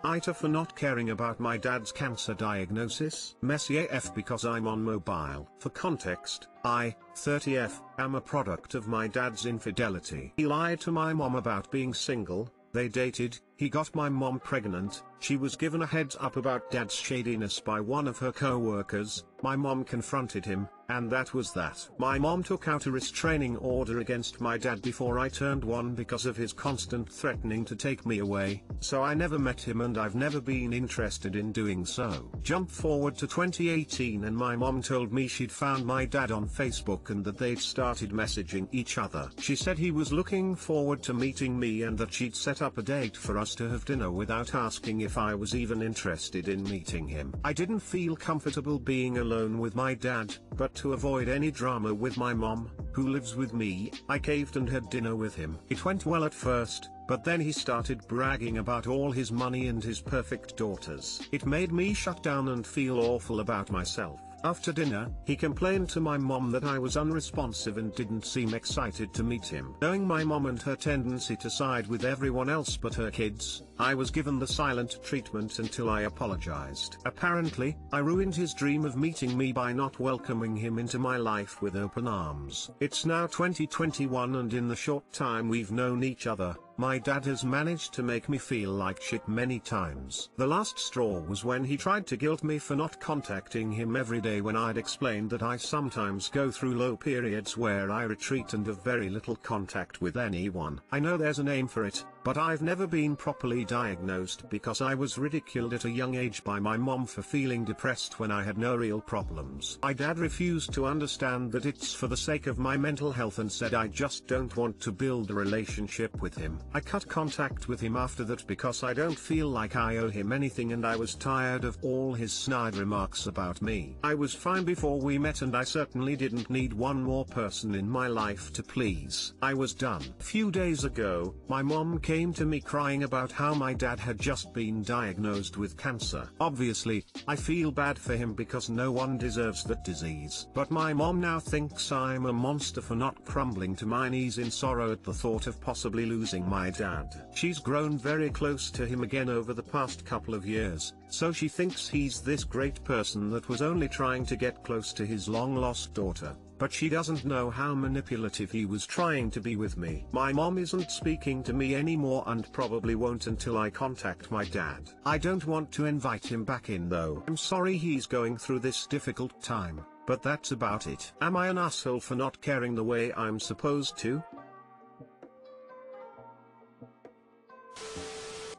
AITA for not caring about my dad's cancer diagnosis. Messy AF because I'm on mobile. For context, I, 30F, am a product of my dad's infidelity. He lied to my mom about being single, they dated, he got my mom pregnant, she was given a heads up about dad's shadiness by one of her co-workers, my mom confronted him, and that was that. My mom took out a restraining order against my dad before I turned 1 because of his constant threatening to take me away, so I never met him and I've never been interested in doing so. Jump forward to 2018 and my mom told me she'd found my dad on Facebook and that they'd started messaging each other. She said he was looking forward to meeting me and that she'd set up a date for us to have dinner without asking if I was even interested in meeting him. I didn't feel comfortable being alone with my dad, but to avoid any drama with my mom, who lives with me, I caved and had dinner with him. It went well at first, but then he started bragging about all his money and his perfect daughters. It made me shut down and feel awful about myself. After dinner, he complained to my mom that I was unresponsive and didn't seem excited to meet him. Knowing my mom and her tendency to side with everyone else but her kids, I was given the silent treatment until I apologized. Apparently, I ruined his dream of meeting me by not welcoming him into my life with open arms. It's now 2021 and in the short time we've known each other, my dad has managed to make me feel like shit many times. The last straw was when he tried to guilt me for not contacting him every day when I'd explained that I sometimes go through low periods where I retreat and have very little contact with anyone. I know there's a name for it, but I've never been properly diagnosed because I was ridiculed at a young age by my mom for feeling depressed when I had no real problems. My dad refused to understand that it's for the sake of my mental health and said I just don't want to build a relationship with him. I cut contact with him after that because I don't feel like I owe him anything and I was tired of all his snide remarks about me. I was fine before we met and I certainly didn't need one more person in my life to please. I was done. A few days ago, my mom came to me crying about how my dad had just been diagnosed with cancer. Obviously, I feel bad for him because no one deserves that disease. But my mom now thinks I'm a monster for not crumbling to my knees in sorrow at the thought of possibly losing my dad. She's grown very close to him again over the past couple of years, so she thinks he's this great person that was only trying to get close to his long-lost daughter. But she doesn't know how manipulative he was trying to be with me. My mom isn't speaking to me anymore and probably won't until I contact my dad. I don't want to invite him back in though. I'm sorry he's going through this difficult time, but that's about it. Am I an asshole for not caring the way I'm supposed to?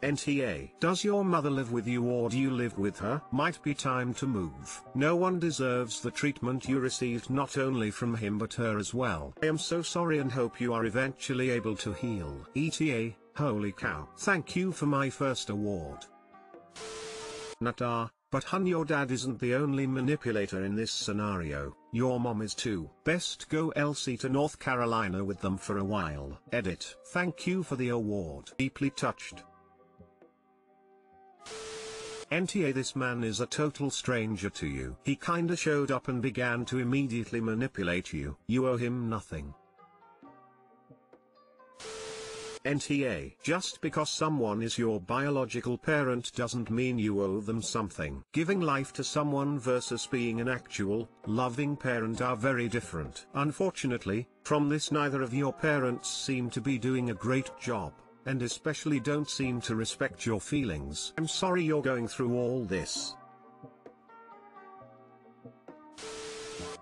NTA. Does your mother live with you or do you live with her? Might be time to move. No one deserves the treatment you received not only from him but her as well. I am so sorry and hope you are eventually able to heal. ETA, holy cow. Thank you for my first award. Natar, but hun, your dad isn't the only manipulator in this scenario, your mom is too. Best go LC to North Carolina with them for a while. Edit. Thank you for the award. Deeply touched. NTA, this man is a total stranger to you. He kinda showed up and began to immediately manipulate you. You owe him nothing. NTA. Just because someone is your biological parent doesn't mean you owe them something. Giving life to someone versus being an actual, loving parent are very different. Unfortunately, from this neither of your parents seem to be doing a great job, and especially don't seem to respect your feelings. I'm sorry you're going through all this.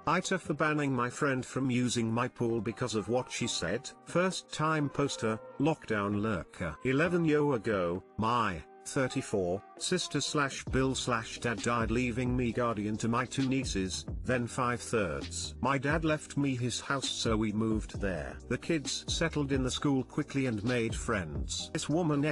AITA for banning my friend from using my pool because of what she said. First time poster, lockdown lurker. 11 years ago, my 34 sister/Bill/dad died, leaving me guardian to my 2 nieces, then 5/3. My dad left me his house, so we moved there. The kids settled in the school quickly and made friends. This woman,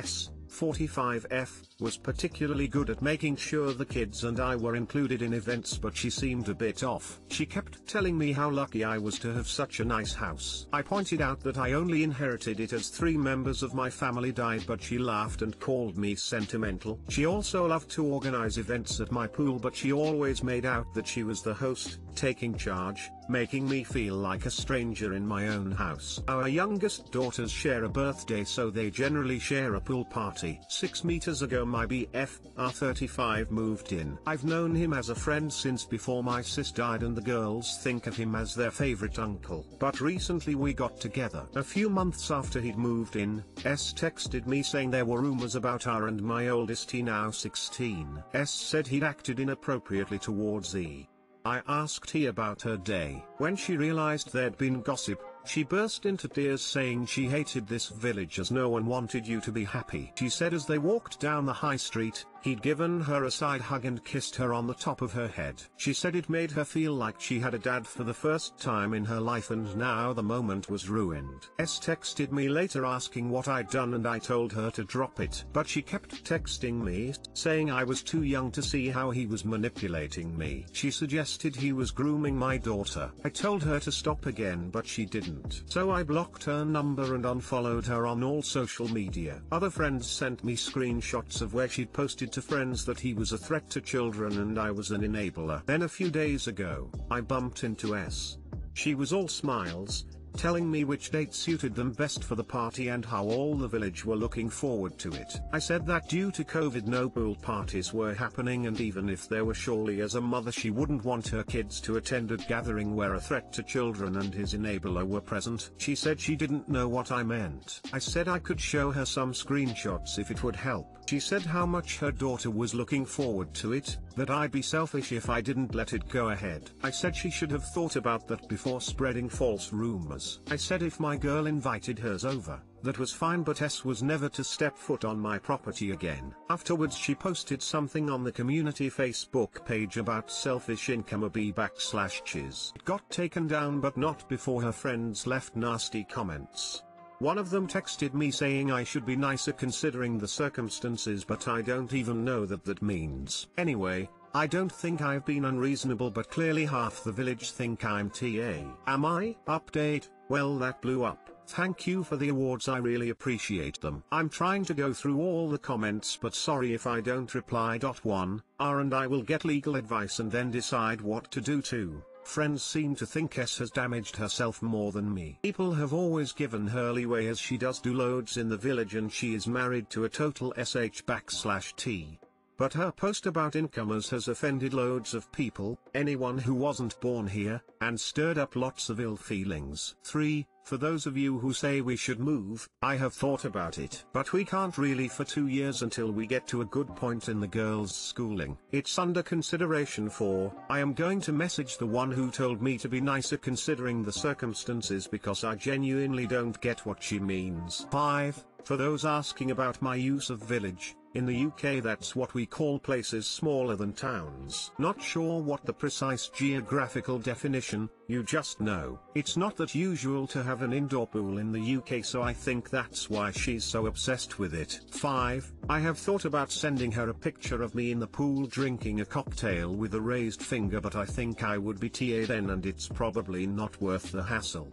45F, was particularly good at making sure the kids and I were included in events, but she seemed a bit off. She kept telling me how lucky I was to have such a nice house. I pointed out that I only inherited it as 3 members of my family died, but she laughed and called me sentimental. She also loved to organize events at my pool, but she always made out that she was the host, taking charge, making me feel like a stranger in my own house. Our youngest daughters share a birthday, so they generally share a pool party. 6 meters ago my BF, R35, moved in. I've known him as a friend since before my sis died, and the girls think of him as their favorite uncle. But recently we got together. A few months after he'd moved in, S texted me saying there were rumors about her and my oldest, he now 16. S said he'd acted inappropriately towards E. I asked he about her day. When she realized there'd been gossip, she burst into tears saying she hated this village as no one wanted you to be happy. She said as they walked down the high street, he'd given her a side hug and kissed her on the top of her head. She said it made her feel like she had a dad for the first time in her life, and now the moment was ruined. S texted me later asking what I'd done, and I told her to drop it. But she kept texting me, saying I was too young to see how he was manipulating me. She suggested he was grooming my daughter. I told her to stop again, but she didn't. So I blocked her number and unfollowed her on all social media. Other friends sent me screenshots of where she'd posted to friends that he was a threat to children and I was an enabler. Then a few days ago, I bumped into S. She was all smiles, telling me which date suited them best for the party and how all the village were looking forward to it. I said that due to COVID no pool parties were happening, and even if there were, surely as a mother she wouldn't want her kids to attend a gathering where a threat to children and his enabler were present. She said she didn't know what I meant. I said I could show her some screenshots if it would help. She said how much her daughter was looking forward to it, that I'd be selfish if I didn't let it go ahead. I said she should have thought about that before spreading false rumors. I said if my girl invited hers over, that was fine, but S was never to step foot on my property again. Afterwards she posted something on the community Facebook page about selfish income /chiz. It got taken down, but not before her friends left nasty comments. One of them texted me saying I should be nicer considering the circumstances, but I don't even know what that means. Anyway, I don't think I've been unreasonable, but clearly half the village think I'm TA. Am I? Update, well that blew up. Thank you for the awards, I really appreciate them. I'm trying to go through all the comments, but sorry if I don't reply. 1, and I will get legal advice and then decide what to do too. Friends seem to think S has damaged herself more than me. People have always given her leeway as she does do loads in the village and she is married to a total sh/t. But her post about incomers has offended loads of people, anyone who wasn't born here, and stirred up lots of ill feelings. 3. For those of you who say we should move, I have thought about it. But we can't really for 2 years until we get to a good point in the girls' schooling. It's under consideration. 4. I am going to message the one who told me to be nicer considering the circumstances, because I genuinely don't get what she means. 5. For those asking about my use of village, in the UK that's what we call places smaller than towns. Not sure what the precise geographical definition, you just know. It's not that usual to have an indoor pool in the UK, so I think that's why she's so obsessed with it. 5. I have thought about sending her a picture of me in the pool drinking a cocktail with a raised finger, but I think I would be TA then and it's probably not worth the hassle.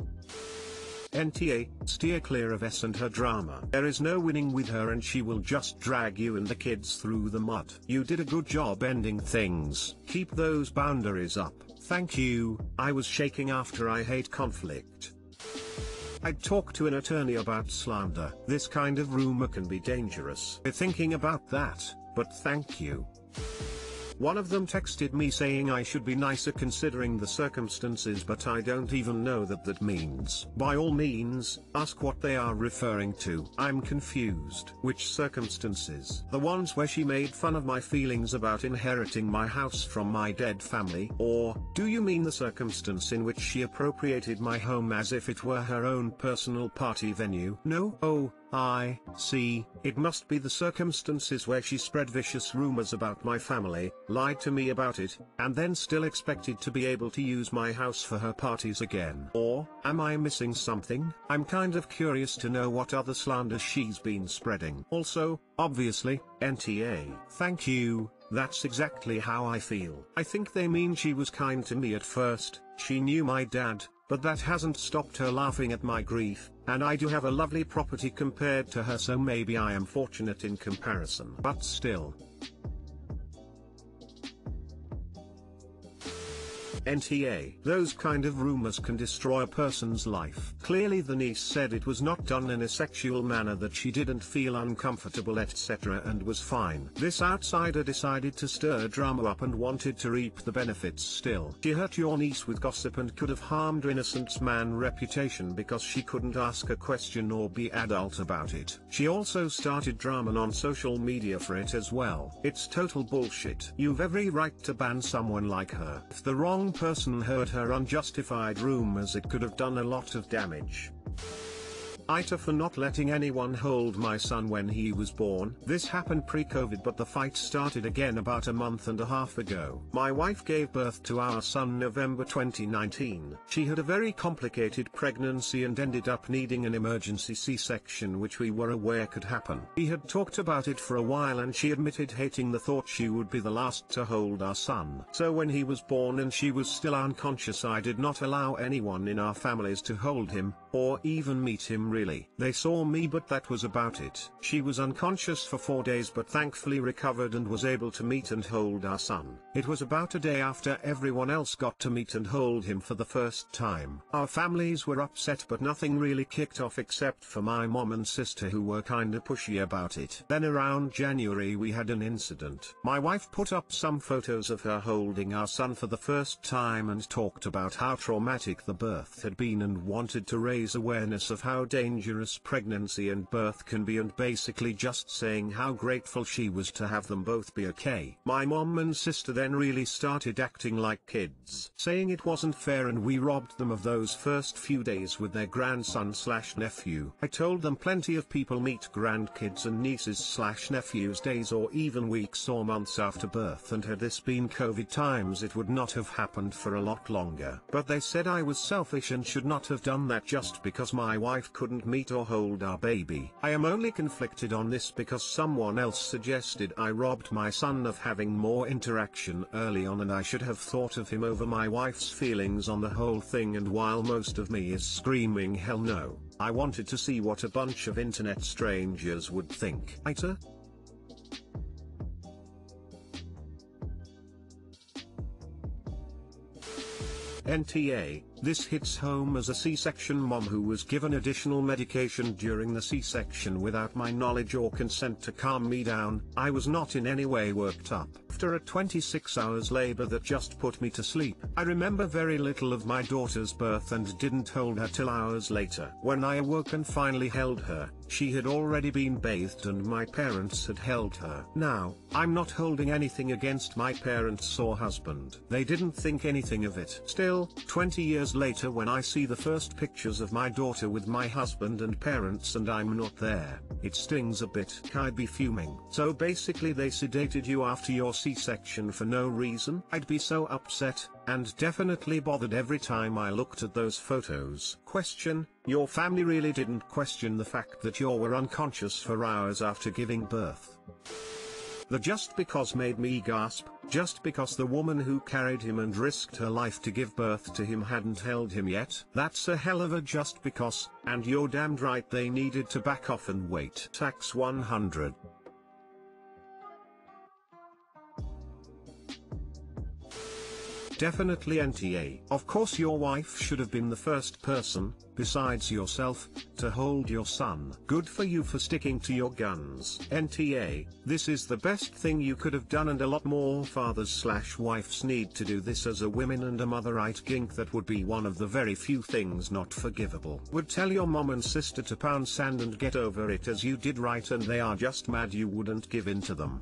NTA, steer clear of S and her drama. There is no winning with her and she will just drag you and the kids through the mud. You did a good job ending things. Keep those boundaries up. Thank you. I was shaking after I hate conflict. I'd talk to an attorney about slander. This kind of rumor can be dangerous. We're thinking about that, but thank you. One of them texted me saying I should be nicer considering the circumstances, but I don't even know what that means. By all means, ask what they are referring to. I'm confused. Which circumstances? The ones where she made fun of my feelings about inheriting my house from my dead family? Or, do you mean the circumstance in which she appropriated my home as if it were her own personal party venue? No? Oh, I see. It must be the circumstances where she spread vicious rumors about my family, lied to me about it, and then still expected to be able to use my house for her parties again. Or, am I missing something? I'm kind of curious to know what other slanders she's been spreading. Also, obviously, NTA. Thank you. That's exactly how I feel. I think they mean she was kind to me at first, she knew my dad, but that hasn't stopped her laughing at my grief, and I do have a lovely property compared to her, so maybe I am fortunate in comparison. But still. NTA. Those kind of rumors can destroy a person's life. Clearly the niece said it was not done in a sexual manner, that she didn't feel uncomfortable etc. and was fine. This outsider decided to stir drama up and wanted to reap the benefits still. She hurt your niece with gossip and could have harmed innocent man's reputation because she couldn't ask a question or be adult about it. She also started drama on social media for it as well. It's total bullshit. You've every right to ban someone like her. If the wrong person heard her unjustified rumors, it could have done a lot of damage. AITA for not letting anyone hold my son when he was born. This happened pre-COVID, but the fight started again about a month and a half ago. My wife gave birth to our son November 2019. She had a very complicated pregnancy and ended up needing an emergency C-section, which we were aware could happen. We had talked about it for a while and she admitted hating the thought she would be the last to hold our son. So when he was born and she was still unconscious, I did not allow anyone in our families to hold him, or even meet him really. They saw me, but that was about it. She was unconscious for 4 days but thankfully recovered and was able to meet and hold our son. It was about a day after everyone else got to meet and hold him for the first time. Our families were upset, but nothing really kicked off except for my mom and sister, who were kinda pushy about it. Then around January we had an incident. My wife put up some photos of her holding our son for the first time and talked about how traumatic the birth had been and wanted to raise awareness of how dangerous pregnancy and birth can be, and basically just saying how grateful she was to have them both be okay. My mom and sister then really started acting like kids, saying it wasn't fair and we robbed them of those first few days with their grandson/nephew. I told them plenty of people meet grandkids and nieces/nephews days or even weeks or months after birth, and had this been COVID times it would not have happened for a lot longer. But they said I was selfish and should not have done that just because my wife couldn't meet or hold our baby. I am only conflicted on this because someone else suggested I robbed my son of having more interaction early on and I should have thought of him over my wife's feelings on the whole thing, and while most of me is screaming hell no, I wanted to see what a bunch of internet strangers would think. AITA? NTA, this hits home as a C-section mom who was given additional medication during the C-section without my knowledge or consent to calm me down. I was not in any way worked up. After a 26 hours labor that just put me to sleep, I remember very little of my daughter's birth and didn't hold her till hours later. When I awoke and finally held her, she had already been bathed and my parents had held her. Now, I'm not holding anything against my parents or husband. They didn't think anything of it. Still, 20 years later, when I see the first pictures of my daughter with my husband and parents and I'm not there, it stings a bit. I'd be fuming. So basically they sedated you after your C-section for no reason? I'd be so upset, and definitely bothered every time I looked at those photos. Question: your family really didn't question the fact that you were unconscious for hours after giving birth? The just because made me gasp. Just because the woman who carried him and risked her life to give birth to him hadn't held him yet? That's a hell of a just because, and you're damned right they needed to back off and wait. Tax 100. Definitely NTA. Of course your wife should have been the first person, besides yourself, to hold your son. Good for you for sticking to your guns. NTA, this is the best thing you could have done, and a lot more fathers/wives need to do this as a woman and a mother. I think that would be one of the very few things not forgivable. Would tell your mom and sister to pound sand and get over it as you did, right, and they are just mad you wouldn't give in to them.